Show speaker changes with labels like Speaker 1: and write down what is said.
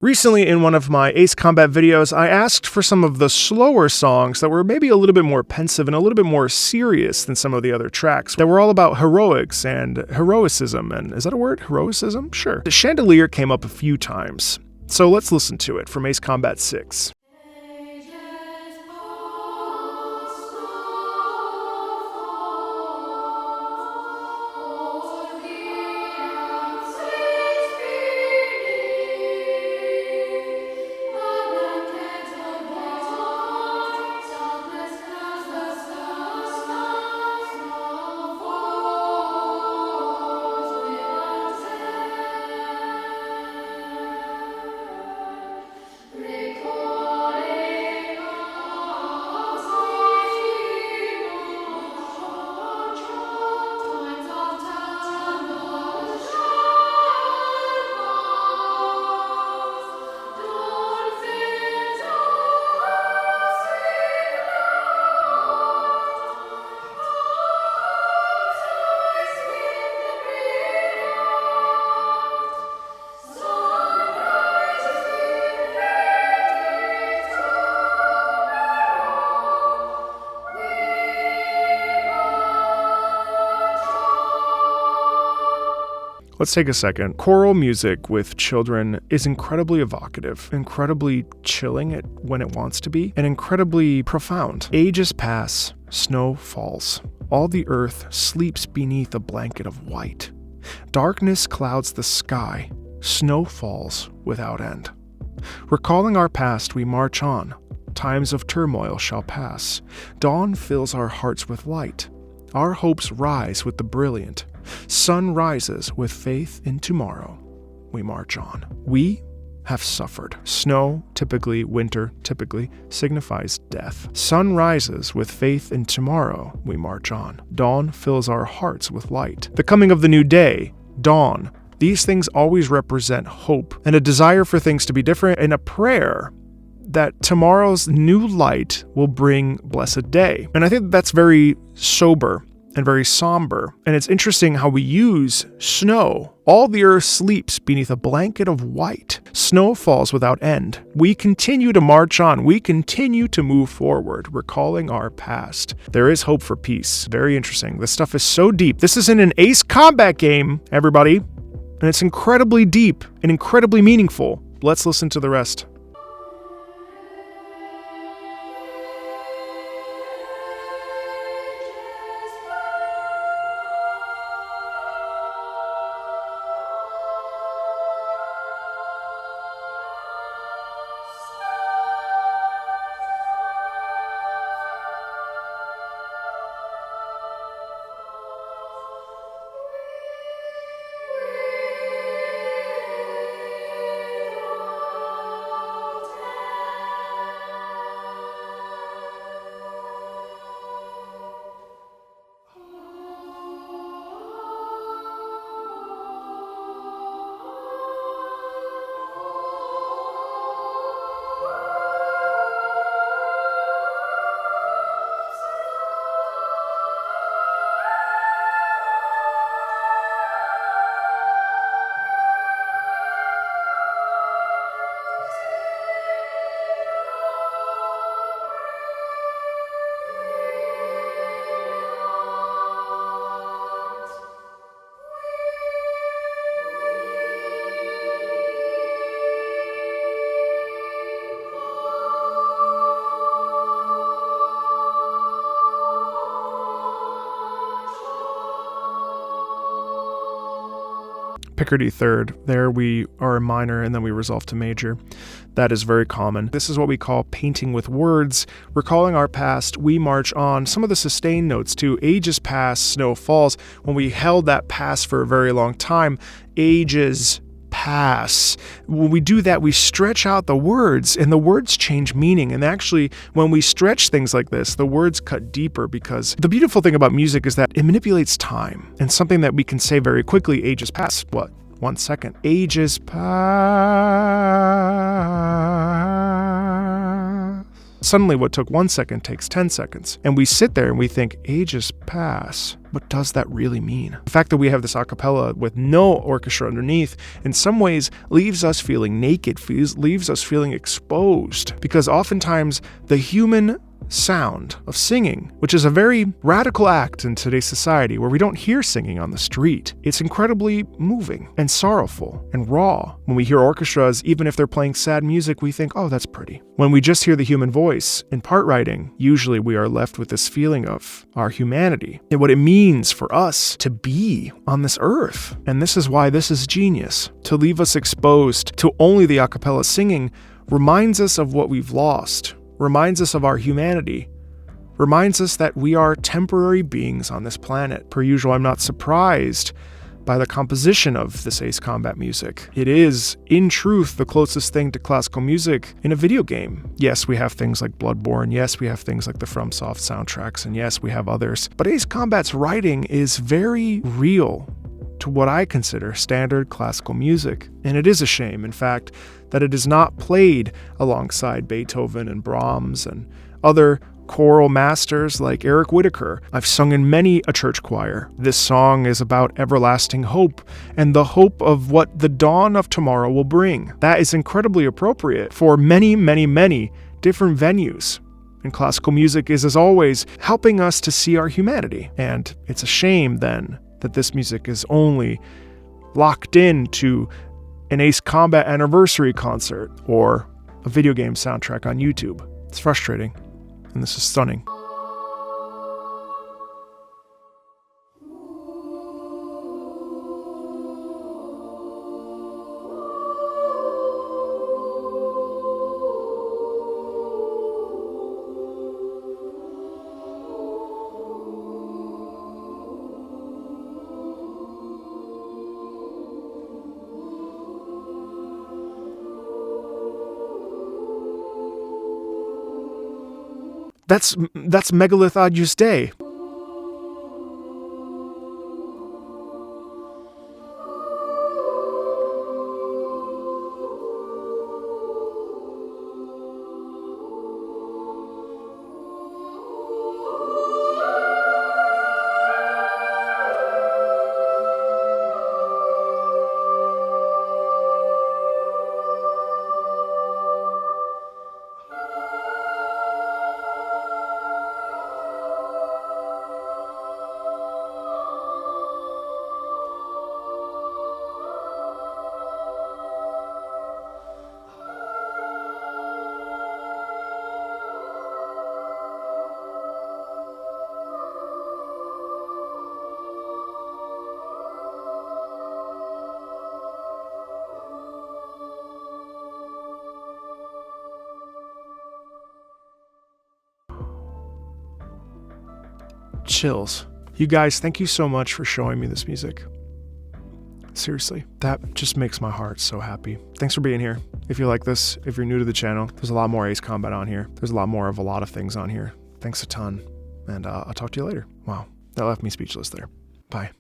Speaker 1: Recently, in one of my Ace Combat videos, I asked for some of the slower songs that were maybe a little bit more pensive and a little bit more serious than some of the other tracks, that were all about heroics and heroicism, and is that a word? Heroicism? Sure. The Chandelier came up a few times, so let's listen to it from Ace Combat 6. Let's take a second. Choral music with children is incredibly evocative, incredibly chilling when it wants to be, and incredibly profound. Ages pass, snow falls. All the earth sleeps beneath a blanket of white. Darkness clouds the sky. Snow falls without end. Recalling our past, we march on. Times of turmoil shall pass. Dawn fills our hearts with light. Our hopes rise with the brilliant. Sun rises with faith in tomorrow. We march on. We have suffered. Snow, typically winter, typically signifies death. Sun rises with faith in tomorrow. We march on. Dawn fills our hearts with light. The coming of the new day, dawn. These things always represent hope and a desire for things to be different and a prayer that tomorrow's new light will bring blessed day. And I think that's very sober and very somber. And it's interesting how we use snow. All the earth sleeps beneath a blanket of white. Snow falls without end. We continue to march on. We continue to move forward, recalling our past. There is hope for peace. Very interesting. This stuff is so deep. This isn't an Ace Combat game, everybody. And it's incredibly deep and incredibly meaningful. Let's listen to the rest. Picardy third. There we are a minor and then we resolve to major. That is very common. This is what we call painting with words. Recalling our past, we march on. Some of the sustained notes too. Ages pass, snow falls. When we held that pass for a very long time, ages pass. When we do that, we stretch out the words and the words change meaning. And actually, when we stretch things like this, the words cut deeper because the beautiful thing about music is that it manipulates time. And something that we can say very quickly, ages pass, what? 1 second. Ages pass. Suddenly what took 1 second takes 10 seconds. And we sit there and we think, ages pass. What does that really mean? The fact that we have this a cappella with no orchestra underneath in some ways leaves us feeling naked, leaves us feeling exposed. Because oftentimes the human sound of singing, which is a very radical act in today's society where we don't hear singing on the street. It's incredibly moving and sorrowful and raw. When we hear orchestras, even if they're playing sad music, we think, oh, that's pretty. When we just hear the human voice in part writing, usually we are left with this feeling of our humanity and what it means for us to be on this earth. And this is why this is genius. To leave us exposed to only the a cappella singing reminds us of what we've lost, reminds us of our humanity, reminds us that we are temporary beings on this planet. Per usual, I'm not surprised by the composition of this Ace Combat music. It is, in truth, the closest thing to classical music in a video game. Yes, we have things like Bloodborne, yes, we have things like the FromSoft soundtracks, and yes, we have others. But Ace Combat's writing is very real to what I consider standard classical music. And it is a shame, in fact, that it is not played alongside Beethoven and Brahms and other choral masters like Eric Whitacre. I've sung in many a church choir. This song is about everlasting hope and the hope of what the dawn of tomorrow will bring. That is incredibly appropriate for many, many, many different venues. And classical music is, as always, helping us to see our humanity. And it's a shame, then, that this music is only locked into an Ace Combat anniversary concert or a video game soundtrack on YouTube. It's frustrating, and this is stunning. That's Megalith Agnus Dei. Chills. You guys, thank you so much for showing me this music. Seriously, that just makes my heart so happy. Thanks for being here. If you like this, if you're new to the channel, there's a lot more Ace Combat on here. There's a lot more of a lot of things on here. Thanks a ton, and I'll talk to you later. Wow, that left me speechless there. Bye.